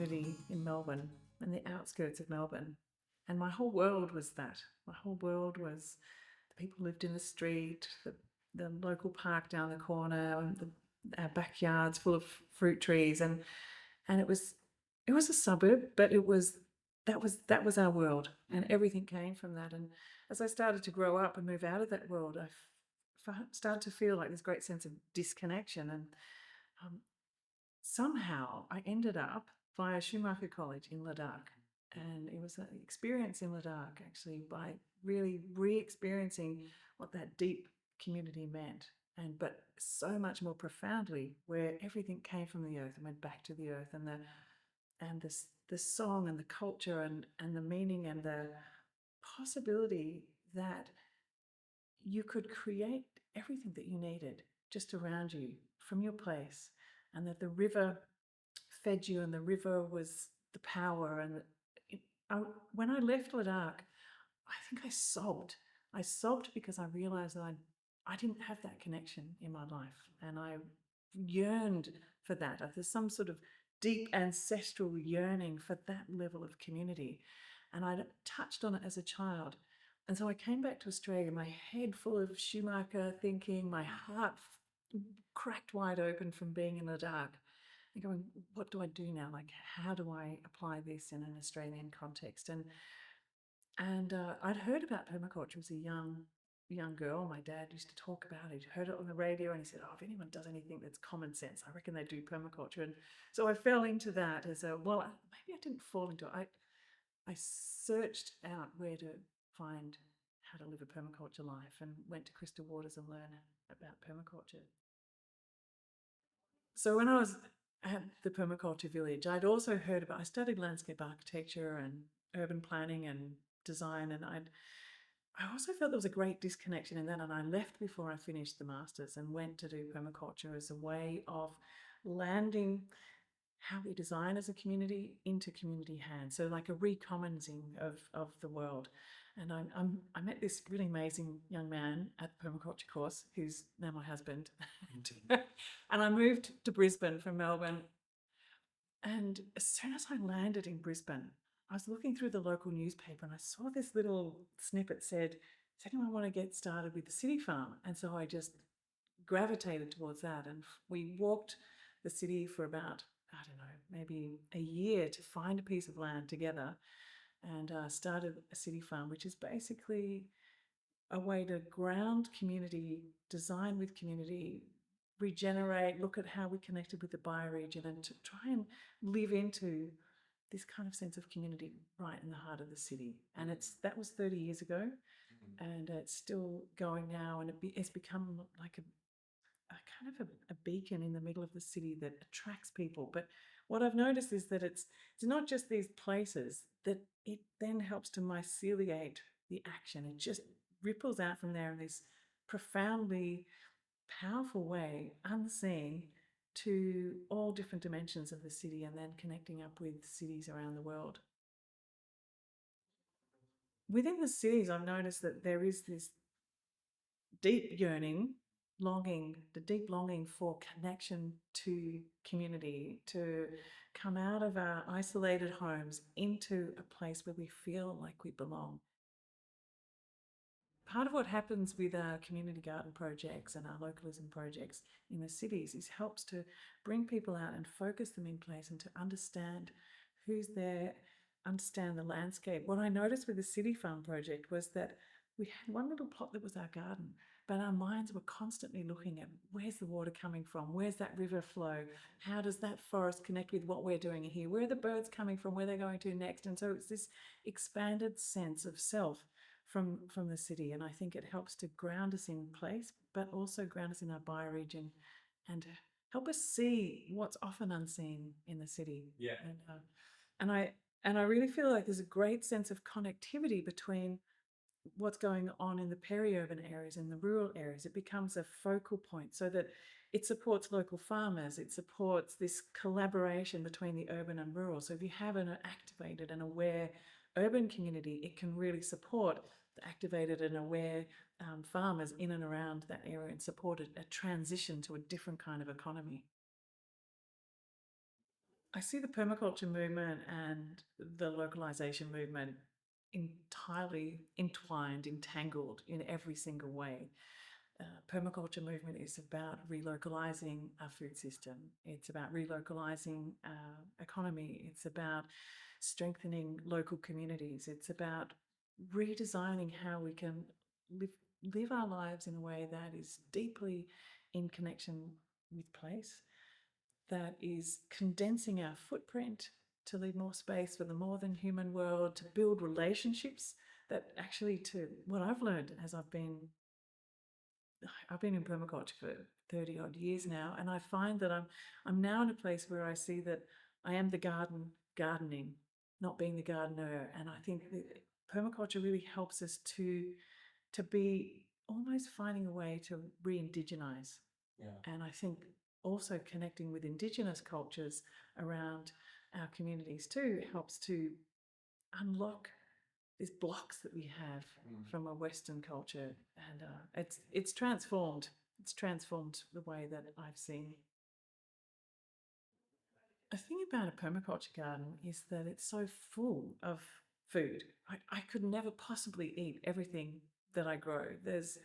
community in Melbourne, in the outskirts of Melbourne. And my whole world was that. My whole world was the people who lived in the street, the local park down the corner, and our backyards full of fruit trees, and it was a suburb, but that was our world, and everything came from that. And as I started to grow up and move out of that world, started to feel like this great sense of disconnection. And um, somehow I ended up via Schumacher College in Ladakh. And it was an experience in Ladakh, actually, by really re-experiencing what that deep community meant, but so much more profoundly, where everything came from the earth and went back to the earth, and the song and the culture and the meaning and the possibility that you could create everything that you needed just around you from your place, and that the river fed you, and the river was the power. And when I left Ladakh, I think I sobbed. I sobbed because I realized that I didn't have that connection in my life, and I yearned for that. There's some sort of deep ancestral yearning for that level of community, and I touched on it as a child. And so I came back to Australia, my head full of Schumacher thinking, my heart cracked wide open from being in Ladakh, and going, what do I do now? Like, how do I apply this in an Australian context? And I'd heard about permaculture as a young girl. My dad used to talk about it. He'd heard it on the radio, and he said, "Oh, if anyone does anything that's common sense, I reckon they do permaculture." And so I fell into that as a maybe I didn't fall into it. I searched out where to find how to live a permaculture life, and went to Crystal Waters and learn about permaculture. So when I was at the permaculture village, I'd also heard about. I studied landscape architecture and urban planning and design, and I also felt there was a great disconnection in that, and I left before I finished the masters and went to do permaculture as a way of landing how we design as a community into community hands. So like a recommonsing of the world. And I met this really amazing young man at the permaculture course, who's now my husband. And I moved to Brisbane from Melbourne. And as soon as I landed in Brisbane, I was looking through the local newspaper, and I saw this little snippet said, does anyone want to get started with the city farm? And so I just gravitated towards that. And we walked the city for about, I don't know, maybe a year to find a piece of land together, and started a city farm, which is basically a way to ground community, design with community, regenerate, look at how we connected with the bioregion, and to try and live into this kind of sense of community right in the heart of the city. And that was 30 years ago, and it's still going now, and it's become like a kind of a beacon in the middle of the city that attracts people. But what I've noticed is that it's not just these places, that it then helps to myceliate the action. It just ripples out from there in this profoundly powerful way, unseen, to all different dimensions of the city, and then connecting up with cities around the world. Within the cities, I've noticed that there is this deep yearning, longing, the deep longing for connection to community, to come out of our isolated homes into a place where we feel like we belong. Part of what happens with our community garden projects and our localism projects in the cities is helps to bring people out and focus them in place, and to understand who's there, understand the landscape. What I noticed with the City Farm project was that we had one little plot that was our garden, but our minds were constantly looking at, where's the water coming from? Where's that river flow? How does that forest connect with what we're doing here? Where are the birds coming from? Where they're going to next? And so it's this expanded sense of self from the city, and I think it helps to ground us in place, but also ground us in our bioregion, and help us see what's often unseen in the city. Yeah. And I really feel like there's a great sense of connectivity between what's going on in the peri-urban areas and the rural areas. It becomes a focal point, so that it supports local farmers. It supports this collaboration between the urban and rural. So if you have an activated and aware urban community, it can really support the activated and aware farmers in and around that area, and support a transition to a different kind of economy. I see the permaculture movement and the localization movement entirely entwined, entangled in every single way. Permaculture movement is about relocalizing our food system. It's about relocalizing our economy. It's about strengthening local communities. It's about redesigning how we can live live our lives in a way that is deeply in connection with place, that is condensing our footprint to leave more space for the more than human world, to build relationships that actually, to what I've learned as I've been in permaculture for 30 odd years now, and I find that I'm now in a place where I see that I am the gardening, not being the gardener. And I think that permaculture really helps us to be almost finding a way to re-indigenize. And I think also connecting with Indigenous cultures around our communities too helps to unlock these blocks that we have from a Western culture, and it's transformed. It's transformed the way that I've seen. The thing about a permaculture garden is that it's so full of food. I could never possibly eat everything that I grow. There's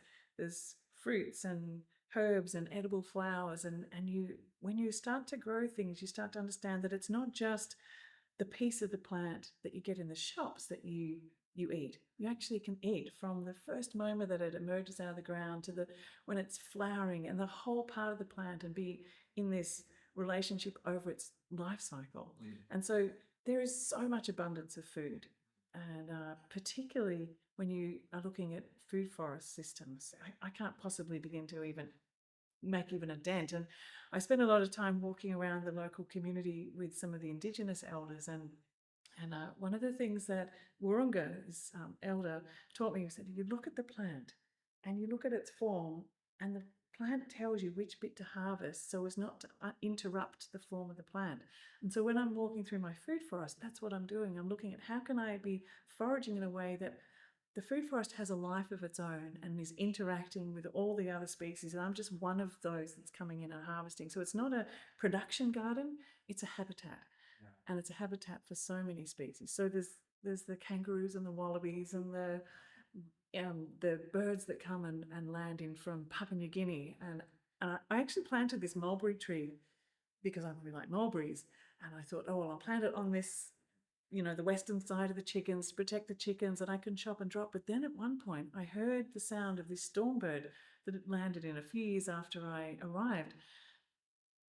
fruits and herbs and edible flowers, and you, when you start to grow things, you start to understand that it's not just the piece of the plant that you get in the shops that you eat. You actually can eat from the first moment that it emerges out of the ground to the when it's flowering, and the whole part of the plant, and be in this relationship over its life cycle. And so there is so much abundance of food, and particularly when you are looking at food forest systems, I can't possibly begin to even make even a dent. And I spent a lot of time walking around the local community with some of the Indigenous elders, and one of the things that Wurrunga, this elder, taught me was that you look at the plant and you look at its form, and the plant tells you which bit to harvest so as not to interrupt the form of the plant. And so when I'm walking through my food forest, that's what I'm doing. I'm looking at how can I be foraging in a way that the food forest has a life of its own and is interacting with all the other species, and I'm just one of those that's coming in and harvesting. So it's not a production garden, it's a habitat. And it's a habitat for so many species. So there's the kangaroos and the wallabies and the birds that come and land in from Papua New Guinea. And I actually planted this mulberry tree because I really like mulberries. And I thought, oh, well, I'll plant it on this, the western side of the chickens to protect the chickens, and I can chop and drop. But then at one point, I heard the sound of this storm bird that had landed in a few years after I arrived.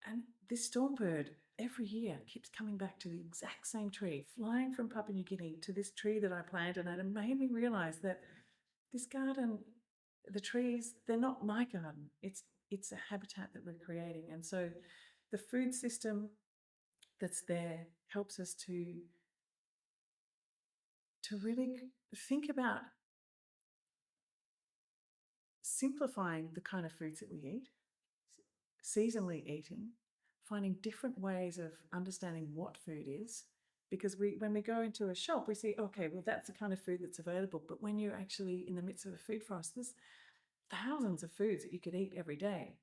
And this storm bird every year keeps coming back to the exact same tree, flying from Papua New Guinea to this tree that I planted. And it made me realize that this garden, the trees, they're not my garden. It's a habitat that we're creating. And so the food system that's there helps us to really think about simplifying the kind of foods that we eat, seasonally eating, finding different ways of understanding what food is. Because when we go into a shop, we see, okay, well, that's the kind of food that's available. But when you're actually in the midst of a food forest, there's thousands of foods that you could eat every day.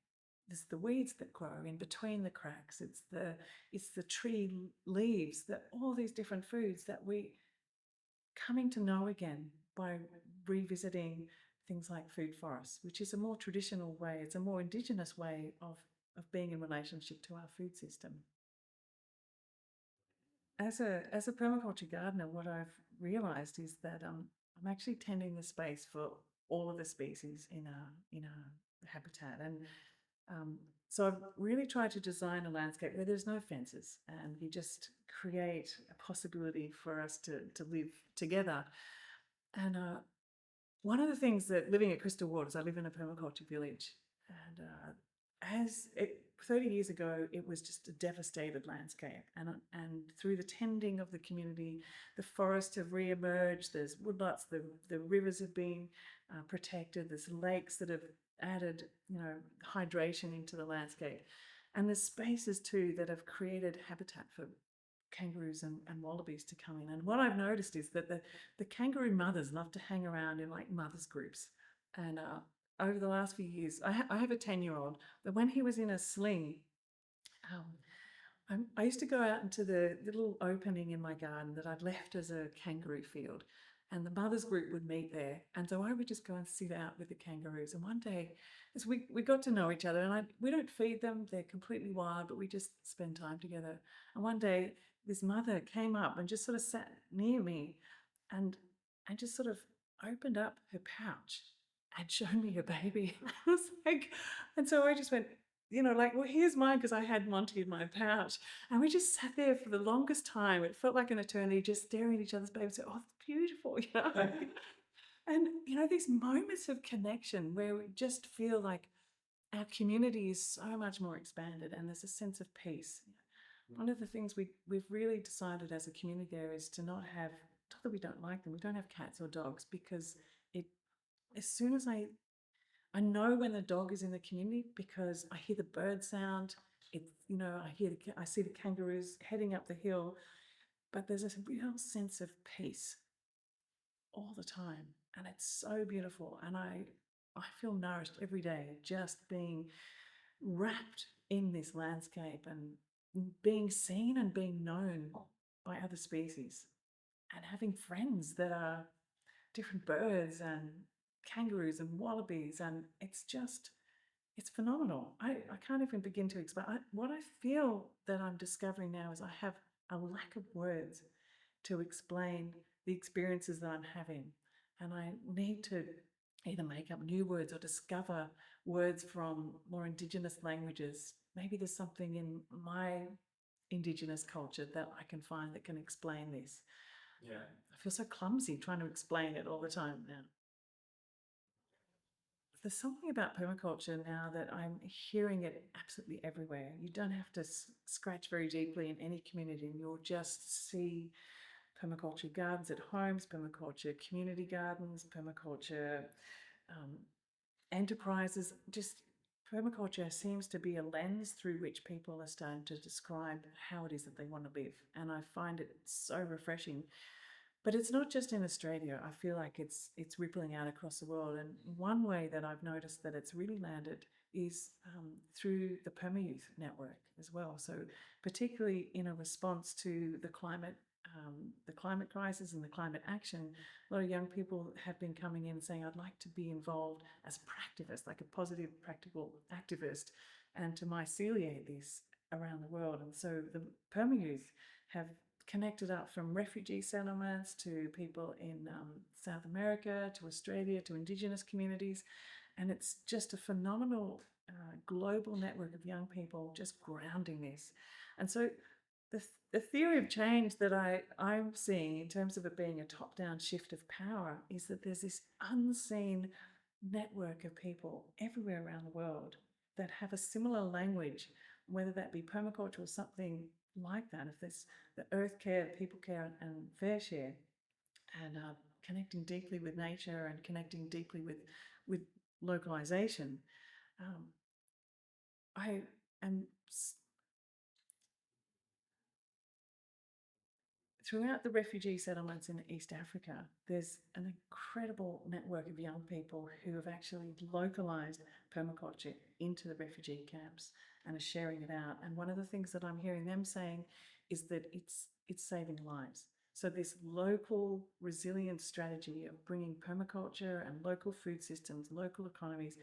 There's the weeds that grow in between the cracks. It's the tree leaves, that all these different foods that we coming to know again by revisiting things like food forests, which is a more traditional way, it's a more Indigenous way of being in relationship to our food system. As a permaculture gardener, what I've realised is that I'm actually tending the space for all of the species in our habitat, and so I've really tried to design a landscape where there's no fences, and you just create a possibility for us to live together. And one of the things that living at Crystal Waters, I live in a permaculture village, and 30 years ago, it was just a devastated landscape. And through the tending of the community, the forests have re-emerged. There's woodlots, the rivers have been protected. There's lakes that have added, hydration into the landscape. And there's spaces too that have created habitat for kangaroos and wallabies to come in. And what I've noticed is that the kangaroo mothers love to hang around in like mothers groups. And over the last few years, I have a 10-year-old, but when he was in a sling, um, I used to go out into the little opening in my garden that I'd left as a kangaroo field, and the mothers group would meet there. And so I would just go and sit out with the kangaroos. And one day, as we got to know each other, and we don't feed them, they're completely wild, but we just spend time together. And one day, this mother came up and just sort of sat near me and, and just sort of opened up her pouch and showed me her baby. I was like, and so I just went, like, well, here's mine because I had Monty in my pouch. And we just sat there for the longest time. It felt like an eternity just staring at each other's babies. Oh, it's beautiful, And, these moments of connection where we just feel like our community is so much more expanded and there's a sense of peace. One of the things we've really decided as a community there is to not that we don't like them, we don't have cats or dogs because it, as soon as I know when the dog is in the community because I hear the bird sound. It's, I see the kangaroos heading up the hill, but there's a real sense of peace all the time, and it's so beautiful. And I feel nourished every day just being wrapped in this landscape and being seen and being known by other species, and having friends that are different birds and kangaroos and wallabies, and it's phenomenal. I can't even begin to explain. What I feel that I'm discovering now is I have a lack of words to explain the experiences that I'm having. And I need to either make up new words or discover words from more Indigenous languages. Maybe there's something in my Indigenous culture that I can find that can explain this. Yeah. I feel so clumsy trying to explain it all the time now. There's something about permaculture now that I'm hearing it absolutely everywhere. You don't have to scratch very deeply in any community, and you'll just see permaculture gardens at homes, permaculture community gardens, permaculture um, enterprises. Just permaculture seems to be a lens through which people are starting to describe how it is that they want to live, and I find it so refreshing. But it's not just in Australia. I feel like it's rippling out across the world. And one way that I've noticed that it's really landed is through the Permayouth network as well. So particularly in a response to the climate crisis and the climate action, a lot of young people have been coming in and saying, I'd like to be involved as a practivist, like a positive, practical activist, and to myceliate this around the world. And so the Permayouth have connected up from refugee settlements to people in South America, to Australia, to Indigenous communities. And it's just a phenomenal global network of young people just grounding this. And so the theory of change that I'm seeing in terms of it being a top-down shift of power is that there's this unseen network of people everywhere around the world that have a similar language, whether that be permaculture or something like that. If there's the earth care, people care, and fair share, and connecting deeply with nature and connecting deeply with localization, um, I am throughout the refugee settlements in East Africa, there's an incredible network of young people who have actually localized permaculture into the refugee camps and are sharing it out. And one of the things that I'm hearing them saying is that it's saving lives. So this local resilience strategy of bringing permaculture and local food systems, local economies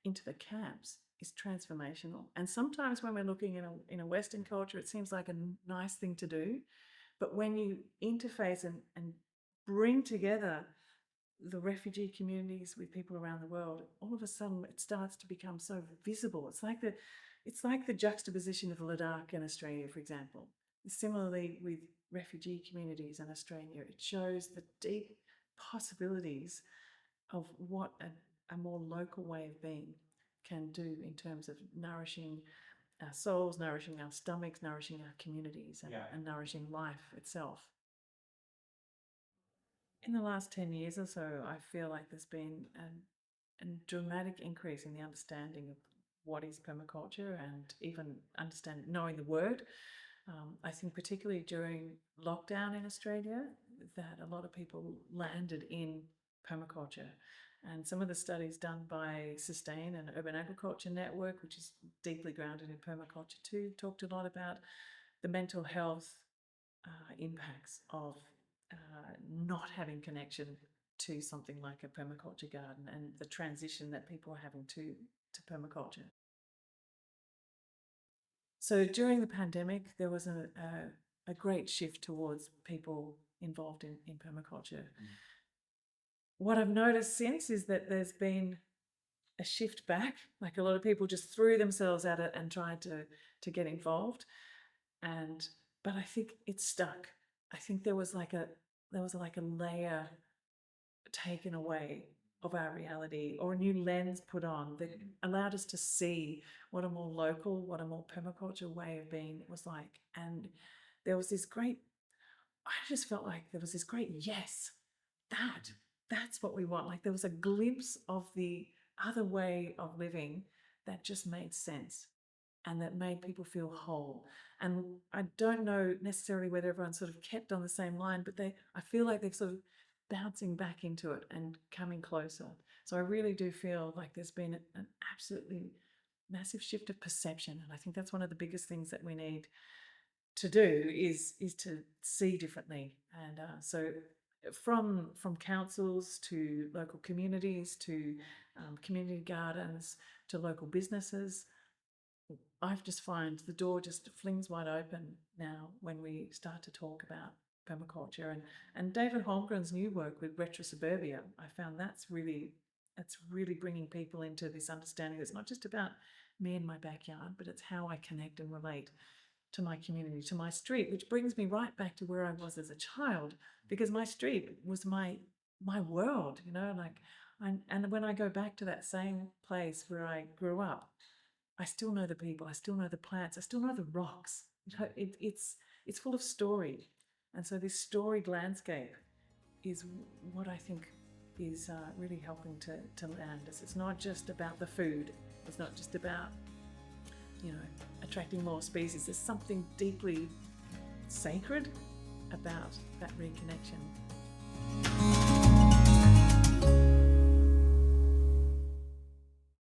into the camps is transformational. And sometimes when we're looking in a Western culture, it seems like a nice thing to do. But when you interface and bring together the refugee communities with people around the world, all of a sudden it starts to become so visible. It's like the juxtaposition of Ladakh in Australia, for example. Similarly, with refugee communities in Australia, it shows the deep possibilities of what a more local way of being can do in terms of nourishing our souls, nourishing our stomachs, nourishing our communities, and nourishing life itself. In the last 10 years or so, I feel like there's been a dramatic increase in the understanding of what is permaculture and even knowing the word. I think particularly during lockdown in Australia, that a lot of people landed in permaculture. And some of the studies done by Sustain and Urban Agriculture Network, which is deeply grounded in permaculture too, talked a lot about the mental health impacts of not having connection to something like a permaculture garden, and the transition that people are having to permaculture. So during the pandemic, there was a great shift towards people involved in permaculture. What I've noticed since is that there's been a shift back. Like, a lot of people just threw themselves at it and tried to get involved, but I think it's stuck. I think there was like a layer taken away of our reality, or a new lens put on that allowed us to see what a more local, what a more permaculture way of being was like. And there was this great, I just felt like there was this great yes, that's what we want. Like, there was a glimpse of the other way of living that just made sense and that made people feel whole. And I don't know necessarily whether everyone sort of kept on the same line, but I feel like they've sort of bouncing back into it and coming closer. So I really do feel like there's been an absolutely massive shift of perception. And I think that's one of the biggest things that we need to do is to see differently. And so from councils to local communities to community gardens to local businesses, I've just find the door just flings wide open now when we start to talk about permaculture. And David Holmgren's new work with Retro Suburbia, I found that's really bringing people into this understanding that it's not just about me and my backyard, but it's how I connect and relate to my community, to my street, which brings me right back to where I was as a child, because my street was my world, you know. Like, and when I go back to that same place where I grew up, I still know the people, I still know the plants, I still know the rocks. You know, it's full of story. And so this storied landscape is what I think is really helping to land us. It's not just about the food. It's not just about, you know, attracting more species. There's something deeply sacred about that reconnection.